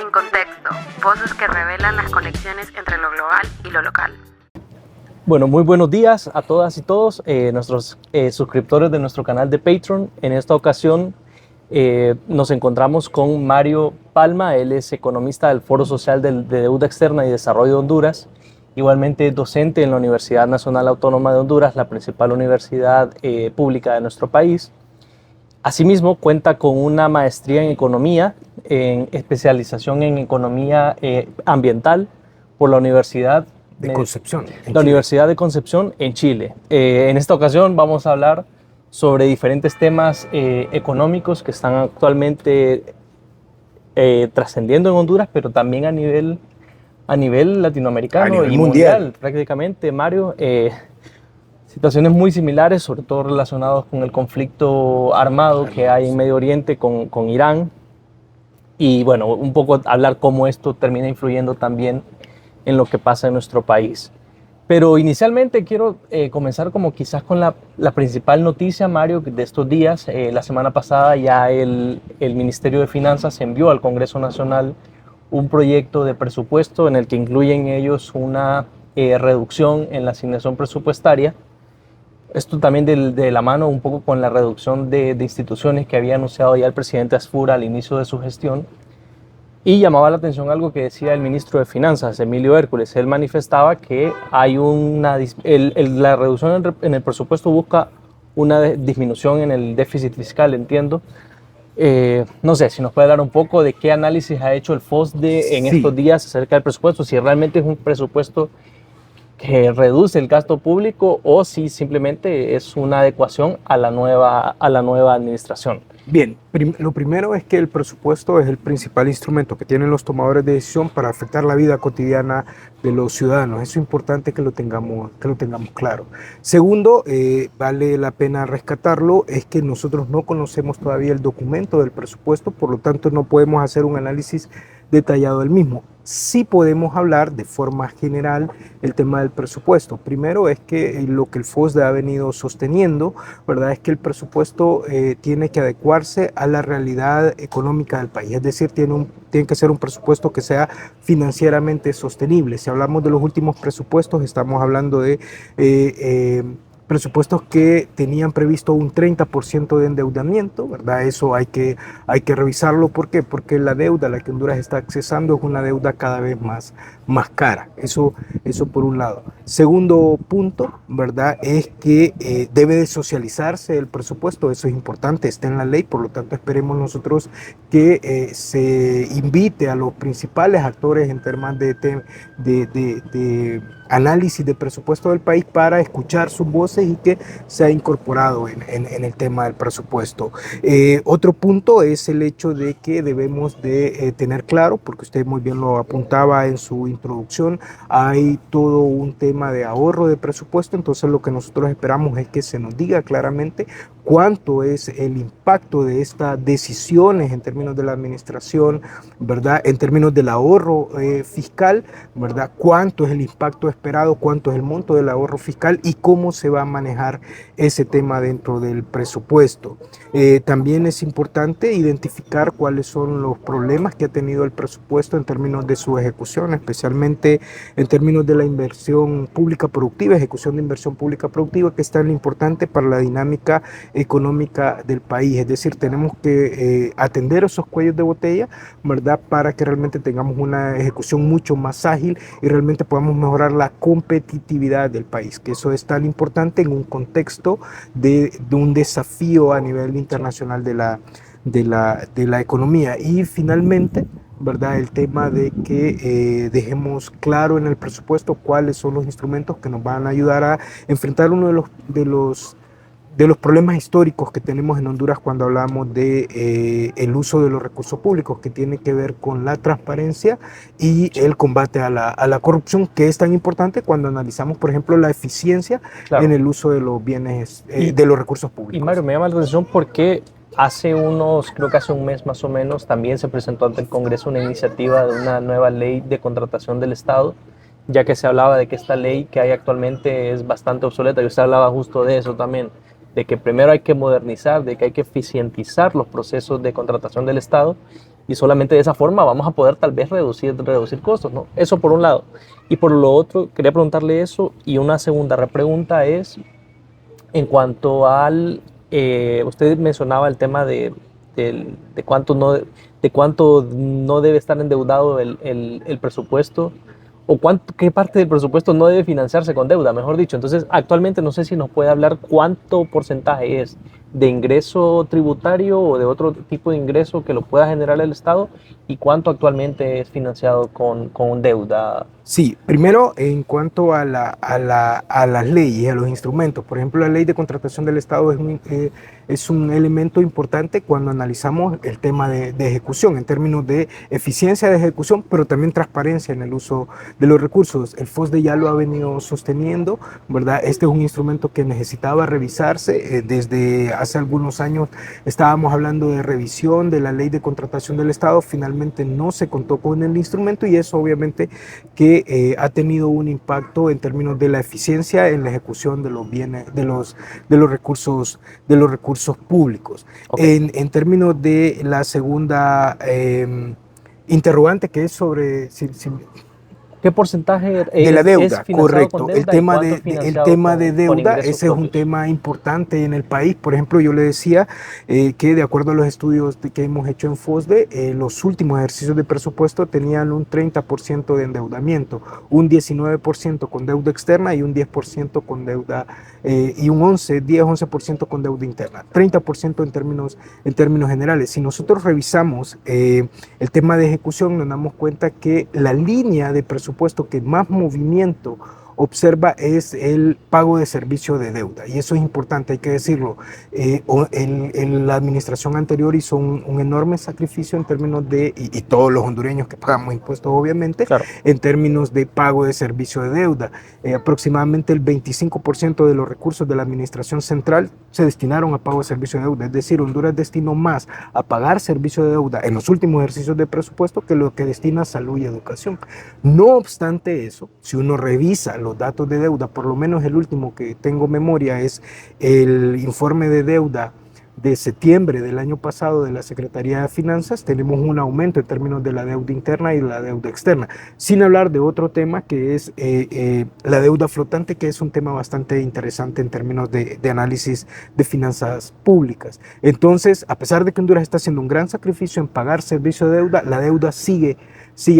En contexto, voces que revelan las conexiones entre lo global y lo local. Bueno, muy buenos días a todas y todos nuestros suscriptores de nuestro canal de Patreon. En esta ocasión nos encontramos con Mario Palma. Él es economista del Foro Social de Deuda Externa y Desarrollo de Honduras. Igualmente docente en la Universidad Nacional Autónoma de Honduras, la principal universidad pública de nuestro país. Asimismo, cuenta con una maestría en economía, en especialización en economía ambiental por la Universidad de Concepción, Universidad de Concepción en Chile. En esta ocasión vamos a hablar sobre diferentes temas económicos que están actualmente trascendiendo en Honduras, pero también a nivel latinoamericano y mundial prácticamente, Mario. Situaciones muy similares, sobre todo relacionados con el conflicto armado que hay en Medio Oriente con Irán. Y bueno, un poco hablar cómo esto termina influyendo también en lo que pasa en nuestro país. Pero inicialmente quiero comenzar como quizás con la principal noticia, Mario, de estos días. La semana pasada ya el Ministerio de Finanzas envió al Congreso Nacional un proyecto de presupuesto en el que incluyen ellos una reducción en la asignación presupuestaria. Esto también de la mano un poco con la reducción de instituciones que había anunciado ya el presidente Asfur al inicio de su gestión. Y llamaba la atención algo que decía el ministro de Finanzas, Emilio Hércules. Él manifestaba que hay la reducción en el presupuesto busca una disminución en el déficit fiscal, entiendo. No sé, si nos puede hablar un poco de qué análisis ha hecho el FOSDE en estos días acerca del presupuesto, si realmente es un presupuesto que reduce el gasto público o si simplemente es una adecuación a la nueva administración. Bien, lo primero es que el presupuesto es el principal instrumento que tienen los tomadores de decisión para afectar la vida cotidiana de los ciudadanos. Eso es importante que lo tengamos claro. Segundo, vale la pena rescatarlo, es que nosotros no conocemos todavía el documento del presupuesto, por lo tanto no podemos hacer un análisis detallado del mismo. Sí podemos hablar de forma general el tema del presupuesto. Primero es que lo que el FOSDE ha venido sosteniendo, ¿verdad? Es que el presupuesto tiene que adecuarse a la realidad económica del país. Es decir, tiene que ser un presupuesto que sea financieramente sostenible. Si hablamos de los últimos presupuestos, estamos hablando de presupuestos que tenían previsto un 30% de endeudamiento, ¿verdad? Eso hay que revisarlo. ¿Por qué? Porque la deuda a la que Honduras está accesando es una deuda cada vez más cara. Eso por un lado. Segundo punto, ¿verdad? Es que debe de socializarse el presupuesto. Eso es importante, está en la ley, por lo tanto esperemos nosotros que se invite a los principales actores en temas de análisis de presupuesto del país para escuchar sus voces y que se ha incorporado en el tema del presupuesto. Otro punto es el hecho de que debemos de tener claro, porque usted muy bien lo apuntaba en su introducción, hay todo un tema de ahorro de presupuesto, entonces lo que nosotros esperamos es que se nos diga claramente cuánto es el impacto de estas decisiones en términos de la administración, ¿verdad? En términos del ahorro fiscal, ¿verdad? Cuánto es el impacto esperado, cuánto es el monto del ahorro fiscal y cómo se va a manejar ese tema dentro del presupuesto. También es importante identificar cuáles son los problemas que ha tenido el presupuesto en términos de su ejecución, especialmente en términos de la inversión pública productiva, ejecución de inversión pública productiva, que es tan importante para la dinámica económica del país. Es decir, tenemos que atender esos cuellos de botella, ¿verdad? Para que realmente tengamos una ejecución mucho más ágil y realmente podamos mejorar la competitividad del país, que eso es tan importante en un contexto de un desafío a nivel internacional de la economía. Y finalmente, ¿verdad? El tema de que dejemos claro en el presupuesto cuáles son los instrumentos que nos van a ayudar a enfrentar uno de los problemas históricos que tenemos en Honduras cuando hablamos de el uso de los recursos públicos, que tiene que ver con la transparencia y el combate a la corrupción, que es tan importante cuando analizamos, por ejemplo, la eficiencia en el uso de los bienes, de los recursos públicos. Y Mario, me llama la atención porque creo que hace un mes más o menos, también se presentó ante el Congreso una iniciativa de una nueva ley de contratación del Estado, ya que se hablaba de que esta ley que hay actualmente es bastante obsoleta, y usted hablaba justo de eso también, de que primero hay que modernizar, de que hay que eficientizar los procesos de contratación del Estado y solamente de esa forma vamos a poder tal vez reducir costos, ¿no? Eso por un lado. Y por lo otro, quería preguntarle eso, y una segunda repregunta es en cuanto al, usted mencionaba el tema de cuánto no debe estar endeudado el presupuesto, o qué parte del presupuesto no debe financiarse con deuda, mejor dicho. Entonces, actualmente no sé si nos puede hablar cuánto porcentaje es de ingreso tributario o de otro tipo de ingreso que lo pueda generar el Estado, y cuánto actualmente es financiado con deuda. Sí, primero en cuanto a las leyes, a los instrumentos. Por ejemplo, la ley de contratación del Estado es un elemento importante cuando analizamos el tema de ejecución, en términos de eficiencia de ejecución, pero también transparencia en el uso de los recursos. El FOSDE ya lo ha venido sosteniendo, ¿verdad? Este es un instrumento que necesitaba revisarse. Desde hace algunos años estábamos hablando de revisión de la ley de contratación del Estado. Finalmente no se contó con el instrumento, y eso obviamente que ha tenido un impacto en términos de la eficiencia en la ejecución de los bienes, de los recursos públicos. Okay. En términos de la segunda interrogante, que es sobre ¿Qué porcentaje de la es deuda, financiado con correcto. deuda y cuánto es El financiado tema de con deuda, ingresos ese es un propios? tema importante en el país. Por ejemplo, yo le decía que de acuerdo a los estudios que hemos hecho en FOSDE, los últimos ejercicios de presupuesto tenían un 30% de endeudamiento, un 19% con deuda externa y un 10% con deuda, y un 10-11% con deuda interna, 30% en términos generales. Si nosotros revisamos el tema de ejecución, nos damos cuenta que la línea de presupuesto que más movimiento observa es el pago de servicio de deuda, y eso es importante, hay que decirlo. La administración anterior hizo un enorme sacrificio en términos de, y todos los hondureños que pagamos impuestos obviamente, Claro. en términos de pago de servicio de deuda. Aproximadamente el 25% de los recursos de la administración central se destinaron a pago de servicio de deuda, es decir, Honduras destinó más a pagar servicio de deuda en los últimos ejercicios de presupuesto que lo que destina a salud y educación. No obstante eso, si uno revisa los datos de deuda, por lo menos el último que tengo memoria es el informe de deuda de septiembre del año pasado de la Secretaría de Finanzas, tenemos un aumento en términos de la deuda interna y la deuda externa, sin hablar de otro tema que es la deuda flotante, que es un tema bastante interesante en términos de análisis de finanzas públicas. Entonces, a pesar de que Honduras está haciendo un gran sacrificio en pagar servicio de deuda, la deuda sigue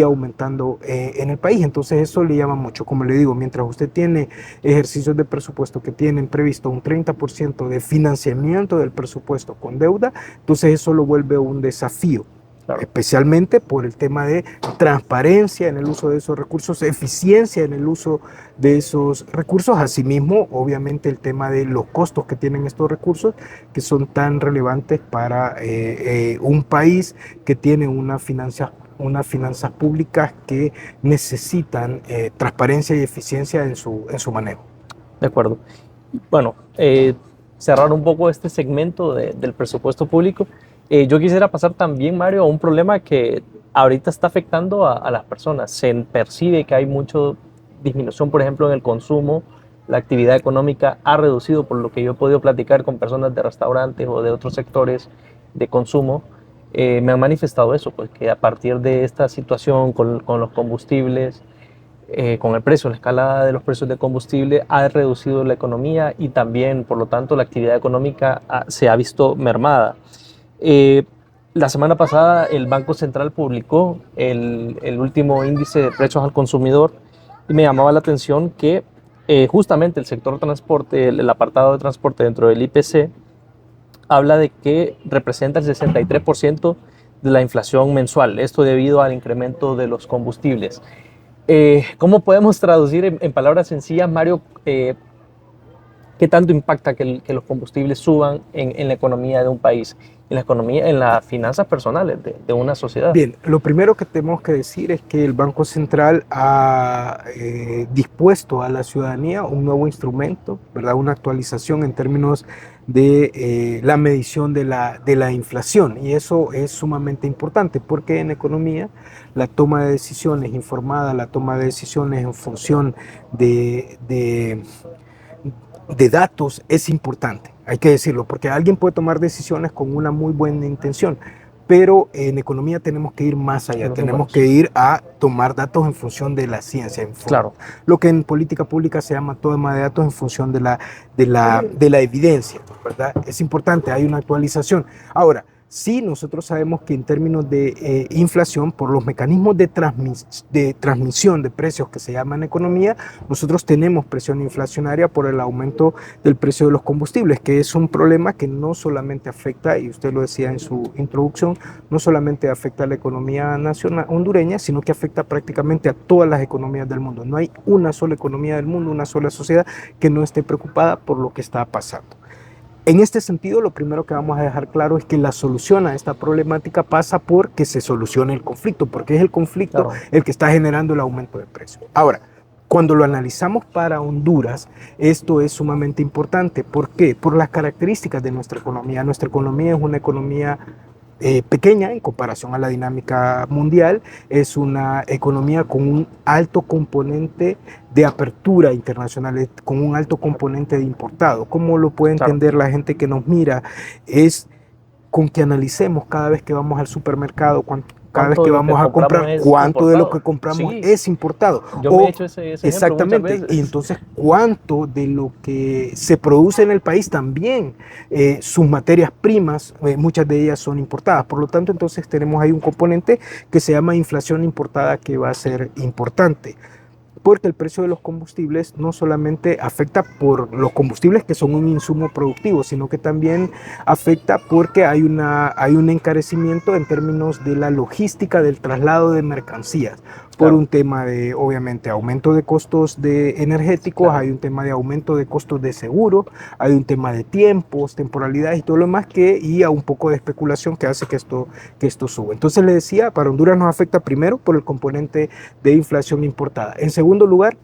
aumentando en el país. Entonces eso le llama mucho. Como le digo, mientras usted tiene ejercicios de presupuesto que tienen previsto un 30% de financiamiento del presupuesto con deuda, entonces eso lo vuelve un desafío. Claro. Especialmente por el tema de transparencia en el uso de esos recursos, eficiencia en el uso de esos recursos, asimismo, obviamente, el tema de los costos que tienen estos recursos, que son tan relevantes para un país que tiene unas finanzas públicas que necesitan transparencia y eficiencia en su manejo. De acuerdo. Bueno, cerrar un poco este segmento del presupuesto público, yo quisiera pasar también, Mario, a un problema que ahorita está afectando a las personas. Se percibe que hay mucha disminución, por ejemplo, en el consumo. La actividad económica ha reducido, por lo que yo he podido platicar con personas de restaurantes o de otros sectores de consumo. Me han manifestado eso, pues que a partir de esta situación con los combustibles, con el precio, la escalada de los precios de combustible ha reducido la economía, y también, por lo tanto, la actividad económica se ha visto mermada. La semana pasada el Banco Central publicó el último índice de precios al consumidor, y me llamaba la atención que justamente el sector transporte, el apartado de transporte dentro del IPC, habla de que representa el 63% de la inflación mensual, esto debido al incremento de los combustibles. ¿Cómo podemos traducir en palabras sencillas, Mario, qué tanto impacta que los combustibles suban en la economía de un país, en la economía, en las finanzas personales de una sociedad? Bien, lo primero que tenemos que decir es que el Banco Central ha dispuesto a la ciudadanía un nuevo instrumento, ¿verdad? Una actualización en términos de la medición de la inflación, y eso es sumamente importante porque en economía la toma de decisiones informada, la toma de decisiones en función de datos es importante, hay que decirlo, porque alguien puede tomar decisiones con una muy buena intención, pero en economía tenemos que ir más allá, tenemos que ir a tomar datos en función de la ciencia, Claro. lo que en política pública se llama toma de datos en función de la evidencia, ¿verdad? Es importante, hay una actualización. Ahora, sí, nosotros sabemos que en términos de inflación, por los mecanismos de transmisión de precios que se llaman economía, nosotros tenemos presión inflacionaria por el aumento del precio de los combustibles, que es un problema que no solamente afecta, y usted lo decía en su introducción, no solamente afecta a la economía nacional hondureña, sino que afecta prácticamente a todas las economías del mundo. No hay una sola economía del mundo, una sola sociedad que no esté preocupada por lo que está pasando. En este sentido, lo primero que vamos a dejar claro es que la solución a esta problemática pasa por que se solucione el conflicto, porque es el conflicto el que está generando el aumento de precios. Ahora, cuando lo analizamos para Honduras, esto es sumamente importante. ¿Por qué? Por las características de nuestra economía. Nuestra economía es una economía pequeña en comparación a la dinámica mundial, es una economía con un alto componente de apertura internacional, con un alto componente de importado. ¿Cómo lo puede entender la gente que nos mira? Es con que analicemos cada vez que vamos al supermercado, cada vez que vamos a comprar, cuánto de lo que compramos es importado. Yo me he hecho ese exactamente. Y entonces, cuánto de lo que se produce en el país también, sus materias primas, muchas de ellas son importadas. Por lo tanto, entonces tenemos ahí un componente que se llama inflación importada que va a ser importante. Porque el precio de los combustibles no solamente afecta por los combustibles que son un insumo productivo, sino que también afecta porque hay un encarecimiento en términos de la logística del traslado de mercancías, por un tema de, obviamente, aumento de costos energéticos, hay un tema de aumento de costos de seguro, hay un tema de tiempos, temporalidades y todo lo demás, y a un poco de especulación que hace que esto suba. Entonces le decía, para Honduras nos afecta primero por el componente de inflación importada. En segundo lugar,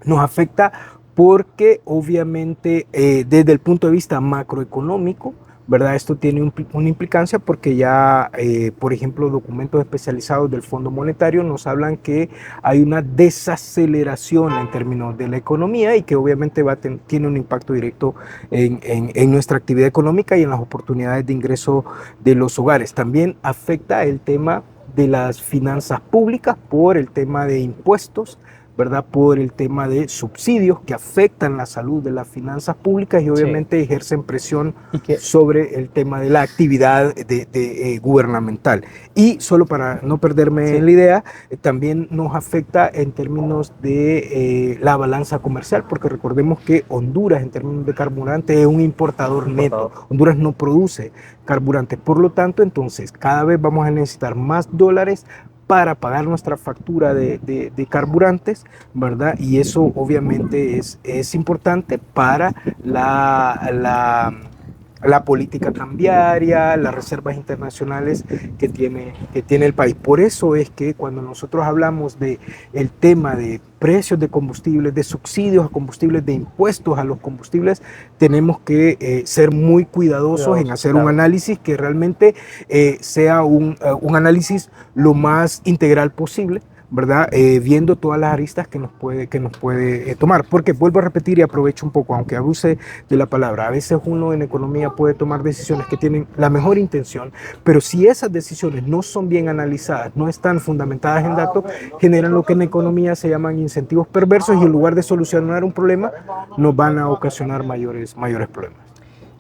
nos afecta porque obviamente desde el punto de vista macroeconómico, ¿verdad? Esto tiene una implicancia porque ya, por ejemplo, documentos especializados del Fondo Monetario nos hablan que hay una desaceleración en términos de la economía y que obviamente tiene un impacto directo en nuestra actividad económica y en las oportunidades de ingreso de los hogares. También afecta el tema de las finanzas públicas por el tema de impuestos, ¿verdad? Por el tema de subsidios que afectan la salud de las finanzas públicas y obviamente ejercen presión sobre el tema de la actividad gubernamental. Y solo para no perderme en la idea, también nos afecta en términos de la balanza comercial, porque recordemos que Honduras en términos de carburante es un importador neto. Honduras no produce carburantes, por lo tanto, entonces cada vez vamos a necesitar más dólares para pagar nuestra factura de carburantes, ¿verdad? Y eso obviamente es importante para la política cambiaria, las reservas internacionales que tiene el país. Por eso es que cuando nosotros hablamos del tema de precios de combustibles, de subsidios a combustibles, de impuestos a los combustibles, tenemos que ser muy cuidadosos en hacer un análisis que realmente sea un análisis lo más integral posible, ¿verdad? Viendo todas las aristas que nos puede tomar. Porque vuelvo a repetir y aprovecho un poco, aunque abuse de la palabra, a veces uno en economía puede tomar decisiones que tienen la mejor intención, pero si esas decisiones no son bien analizadas, no están fundamentadas en datos, generan lo que en economía se llaman incentivos perversos y en lugar de solucionar un problema, nos van a ocasionar mayores problemas.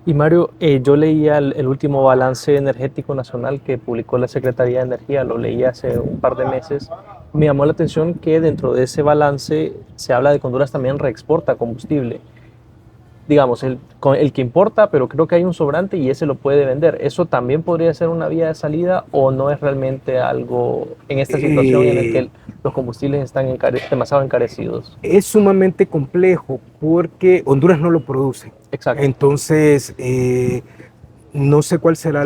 Y Mario, yo leía el último balance energético nacional que publicó la Secretaría de Energía, lo leí hace un par de meses. Me llamó la atención que dentro de ese balance se habla de que Honduras también reexporta combustible. Digamos, el que importa, pero creo que hay un sobrante y ese lo puede vender. ¿Eso también podría ser una vía de salida o no es realmente algo en esta situación en la que los combustibles están demasiado encarecidos? Es sumamente complejo porque Honduras no lo produce. Exacto. Entonces, no sé cuál será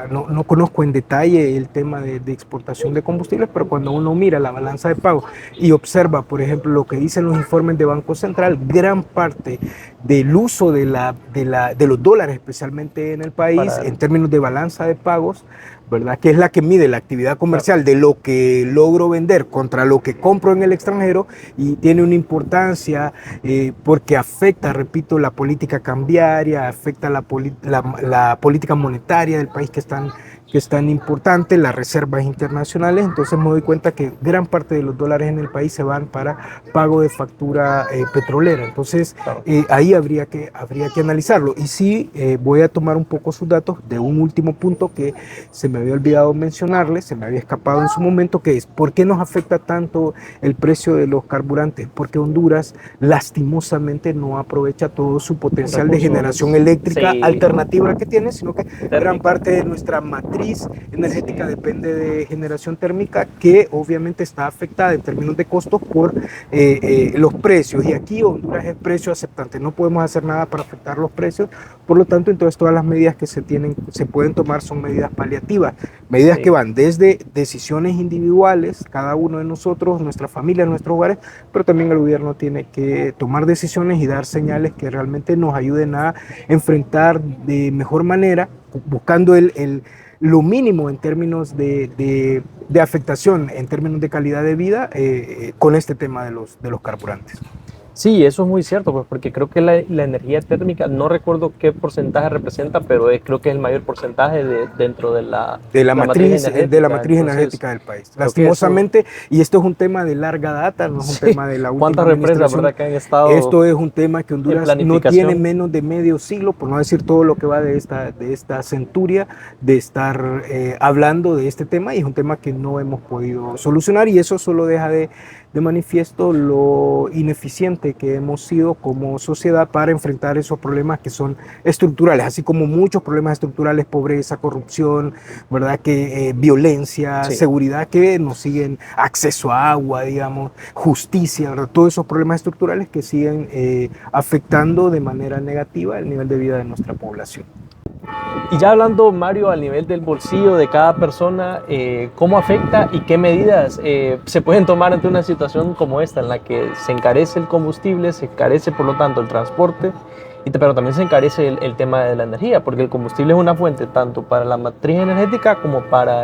no conozco en detalle el tema de exportación de combustibles, pero cuando uno mira la balanza de pago y observa, por ejemplo, lo que dicen los informes de Banco Central, gran parte del uso de los dólares, especialmente en el país, en términos de balanza de pagos, ¿verdad? Que es la que mide la actividad comercial de lo que logro vender contra lo que compro en el extranjero, y tiene una importancia porque afecta, repito, la política cambiaria, afecta la política monetaria del país que que es tan importante, las reservas internacionales. Entonces me doy cuenta que gran parte de los dólares en el país se van para pago de factura petrolera. Entonces Claro. ahí habría que analizarlo. Y sí, voy a tomar un poco sus datos de un último punto que se me había olvidado mencionarles, se me había escapado en su momento, que es ¿por qué nos afecta tanto el precio de los carburantes? Porque Honduras lastimosamente no aprovecha todo su potencial de generación eléctrica alternativa que tiene, sino que gran parte de nuestra matriz energética depende de generación térmica, que obviamente está afectada en términos de costos por los precios. Y aquí Honduras es precio aceptante, no podemos hacer nada para afectar los precios. Por lo tanto, entonces todas las medidas que se pueden tomar son medidas paliativas, medidas que van desde decisiones individuales, cada uno de nosotros, nuestra familia, nuestros hogares, pero también el gobierno tiene que tomar decisiones y dar señales que realmente nos ayuden a enfrentar de mejor manera, buscando lo mínimo en términos de afectación, en términos de calidad de vida, con este tema de los carburantes. Sí, eso es muy cierto, pues, porque creo que la energía térmica, no recuerdo qué porcentaje representa, pero creo que es el mayor porcentaje dentro de la matriz energética del país. Lastimosamente, y esto es un tema de larga data, no es un tema de la última ¿Cuántas represas, verdad, que han estado? Esto es un tema que Honduras no tiene menos de medio siglo, por no decir todo lo que va de esta centuria, de estar hablando de este tema, y es un tema que no hemos podido solucionar, y eso solo deja de manifiesto lo ineficiente que hemos sido como sociedad para enfrentar esos problemas que son estructurales, así como muchos problemas estructurales, pobreza, corrupción, ¿verdad? Que violencia, seguridad, que nos siguen, acceso a agua, digamos, justicia, ¿verdad? Todos esos problemas estructurales que siguen afectando de manera negativa el nivel de vida de nuestra población. Y ya hablando, Mario, al nivel del bolsillo de cada persona, ¿cómo afecta y qué medidas se pueden tomar ante una situación como esta, en la que se encarece el combustible, se encarece por lo tanto el transporte, pero también se encarece el tema de la energía, porque el combustible es una fuente tanto para la matriz energética como para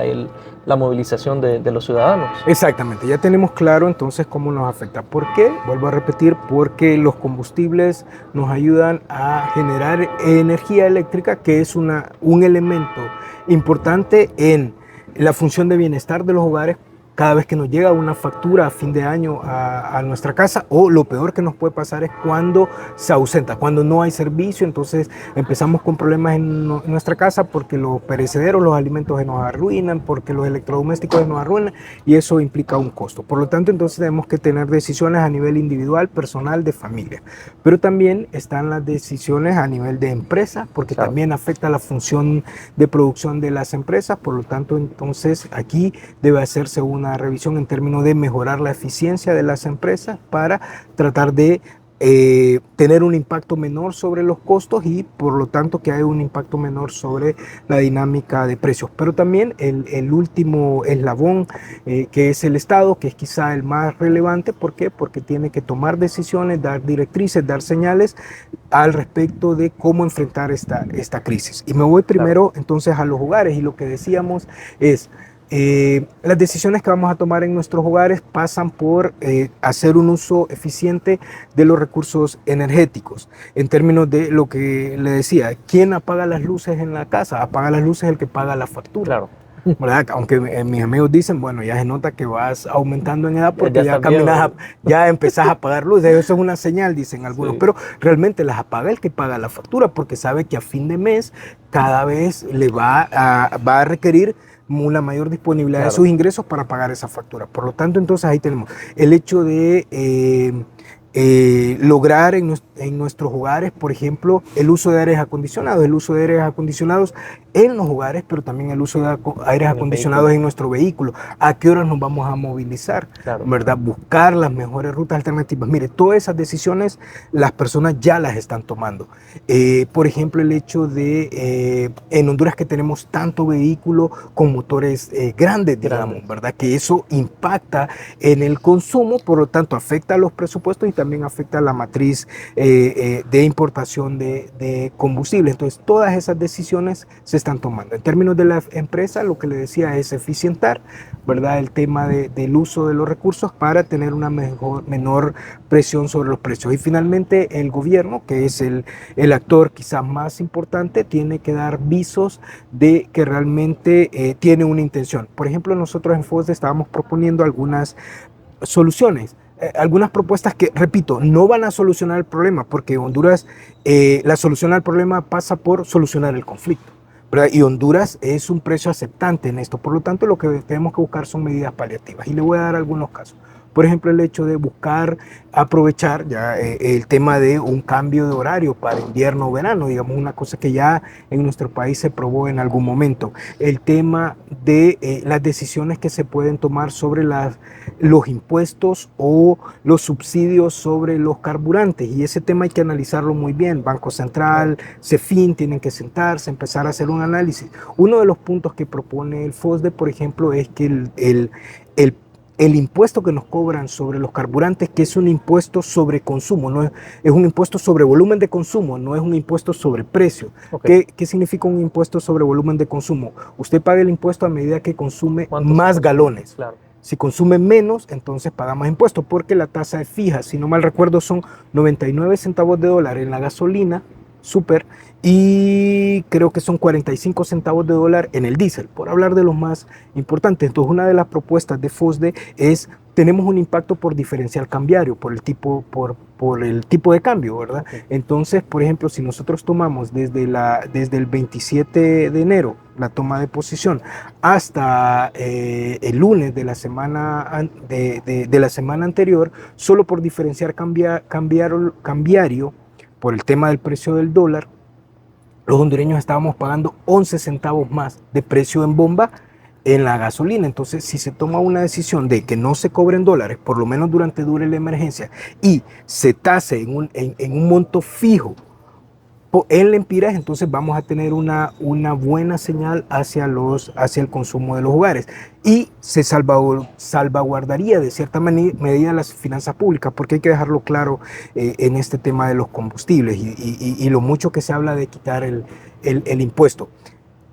la movilización de los ciudadanos? Exactamente, ya tenemos claro entonces cómo nos afecta. ¿Por qué? Vuelvo a repetir, porque los combustibles nos ayudan a generar energía eléctrica, que es un elemento importante en la función de bienestar de los hogares. Cada vez que nos llega una factura a fin de año a nuestra casa, o lo peor que nos puede pasar es cuando se ausenta, cuando no hay servicio, entonces empezamos con problemas en nuestra casa porque los perecederos, los alimentos se nos arruinan, porque los electrodomésticos se nos arruinan, y eso implica un costo. Por lo tanto, entonces tenemos que tener decisiones a nivel individual, personal, de familia, pero también están las decisiones a nivel de empresa, porque también afecta la función de producción de las empresas. Por lo tanto, entonces aquí debe hacerse una revisión en términos de mejorar la eficiencia de las empresas para tratar de tener un impacto menor sobre los costos, y por lo tanto que haya un impacto menor sobre la dinámica de precios. Pero también el último eslabón, que es el Estado, que es quizá el más relevante. ¿Por qué? Porque tiene que tomar decisiones, dar directrices, dar señales al respecto de cómo enfrentar esta crisis. Y me voy primero entonces a los hogares, y lo que decíamos es: las decisiones que vamos a tomar en nuestros hogares pasan por hacer un uso eficiente de los recursos energéticos. En términos de lo que le decía, ¿quién apaga las luces en la casa? Apaga las luces el que paga la factura. Claro. ¿Verdad? Aunque mis amigos dicen, bueno, ya se nota que vas aumentando en edad porque ya caminas, ya empezás a pagar luces. Eso es una señal, dicen algunos, pero realmente las apaga el que paga la factura, porque sabe que a fin de mes cada vez le va a requerir una mayor disponibilidad de sus ingresos para pagar esa factura. Por lo tanto, entonces ahí tenemos el hecho de lograr en nuestros hogares, por ejemplo, el uso de aires acondicionados, en los hogares, pero también el uso de aires acondicionados en nuestro vehículo. ¿A qué horas nos vamos a movilizar? ¿Verdad? Buscar las mejores rutas alternativas. Mire, todas esas decisiones las personas ya las están tomando. Por ejemplo, el hecho de en Honduras, que tenemos tanto vehículo con motores grandes, digamos, ¿verdad? Que eso impacta en el consumo, por lo tanto afecta a los presupuestos y también afecta a la matriz de importación de combustible. Entonces, todas esas decisiones se están tomando. En términos de la empresa, lo que le decía es eficientar, ¿verdad? El tema del uso de los recursos para tener una menor presión sobre los precios. Y finalmente el gobierno, que es el actor quizás más importante, tiene que dar visos de que realmente tiene una intención. Por ejemplo, nosotros en FOSDE estábamos proponiendo algunas soluciones, algunas propuestas que, repito, no van a solucionar el problema, porque Honduras, la solución al problema pasa por solucionar el conflicto, ¿verdad? Y Honduras es un precio aceptante en esto, por lo tanto lo que tenemos que buscar son medidas paliativas, y le voy a dar algunos casos. Por ejemplo, el hecho de buscar aprovechar ya el tema de un cambio de horario para invierno o verano, digamos, una cosa que ya en nuestro país se probó en algún momento. El tema de las decisiones que se pueden tomar sobre los impuestos o los subsidios sobre los carburantes. Y ese tema hay que analizarlo muy bien. Banco Central, CEFIN tienen que sentarse, empezar a hacer un análisis. Uno de los puntos que propone el FOSDE, por ejemplo, es que el impuesto que nos cobran sobre los carburantes, que es un impuesto sobre consumo, no es un impuesto sobre volumen de consumo, no es un impuesto sobre precio. Okay. ¿Qué significa un impuesto sobre volumen de consumo? Usted paga el impuesto a medida que consume más galones. Claro. Si consume menos, entonces paga más impuestos, porque la tasa es fija. Si no mal recuerdo, son 99 centavos de dólar en la gasolina super, y creo que son 45 centavos de dólar en el diésel, por hablar de los más importantes. Entonces, una de las propuestas de FOSDE es, tenemos un impacto por diferencial cambiario, por el tipo de cambio, ¿verdad? Okay. Entonces, por ejemplo, si nosotros tomamos desde el 27 de enero, la toma de posición, hasta el lunes de la semana, de la semana anterior, solo por diferencial cambiario, por el tema del precio del dólar, los hondureños estábamos pagando 11 centavos más de precio en bomba en la gasolina. Entonces, si se toma una decisión de que no se cobren dólares, por lo menos dure la emergencia, y se tase en un monto fijo en lempiras, entonces vamos a tener una buena señal hacia el consumo de los hogares, y se salvaguardaría de cierta medida las finanzas públicas, porque hay que dejarlo claro en este tema de los combustibles y lo mucho que se habla de quitar el impuesto.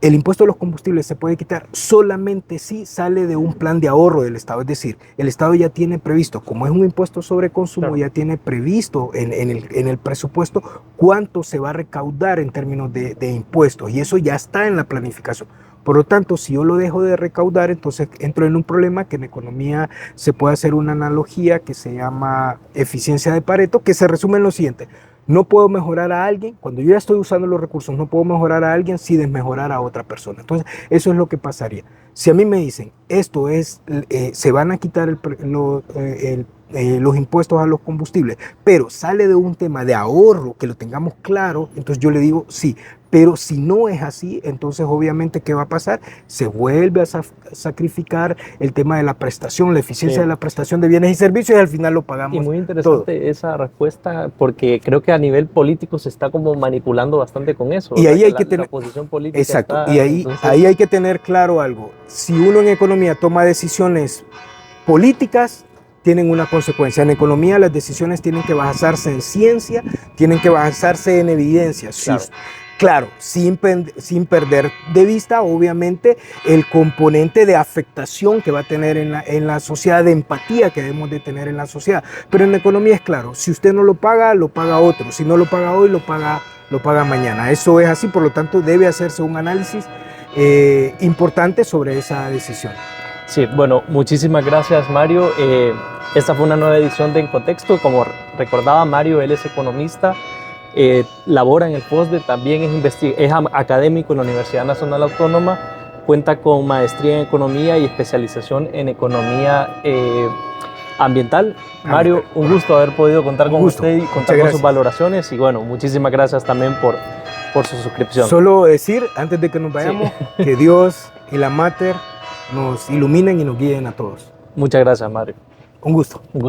El impuesto a los combustibles se puede quitar solamente si sale de un plan de ahorro del Estado. Es decir, el Estado ya tiene previsto, como es un impuesto sobre consumo, claro, ya tiene previsto en el presupuesto cuánto se va a recaudar en términos de impuestos, y eso ya está en la planificación. Por lo tanto, si yo lo dejo de recaudar, entonces entro en un problema que en economía se puede hacer una analogía que se llama eficiencia de Pareto, que se resume en lo siguiente: no puedo mejorar a alguien, cuando yo ya estoy usando los recursos, no puedo mejorar a alguien sin desmejorar a otra persona. Entonces, eso es lo que pasaría. Si a mí me dicen, esto es, se van a quitar los impuestos a los combustibles, pero sale de un tema de ahorro, que lo tengamos claro, entonces yo le digo sí. Pero si no es así, entonces obviamente, ¿qué va a pasar? Se vuelve a sacrificar el tema de la prestación, la eficiencia de la prestación de bienes y servicios, y al final lo pagamos. Y muy interesante todo. Esa respuesta, porque creo que a nivel político se está como manipulando bastante con eso. Y ahí hay que tener la posición política. Exacto, y ahí hay que tener claro algo. Si uno en economía toma decisiones políticas, tienen una consecuencia. En economía las decisiones tienen que basarse en ciencia, tienen que basarse en evidencia. Claro. Claro, sin perder de vista, obviamente, el componente de afectación que va a tener en la sociedad, de empatía que debemos de tener en la sociedad. Pero en la economía es claro, si usted no lo paga otro. Si no lo paga hoy, lo paga mañana. Eso es así, por lo tanto, debe hacerse un análisis importante sobre esa decisión. Sí, bueno, muchísimas gracias, Mario. Esta fue una nueva edición de En Contexto. Como recordaba Mario, él es economista. Labora en el FOSDE, también es académico en la Universidad Nacional Autónoma, cuenta con maestría en economía y especialización en economía ambiental. Mario, un gusto haber podido contar con usted y contar con sus valoraciones, y bueno, muchísimas gracias también por su suscripción. Solo decir, antes de que nos vayamos, sí, que Dios y la Mater nos iluminen y nos guíen a todos. Muchas gracias, Mario. Un gusto. Un gusto.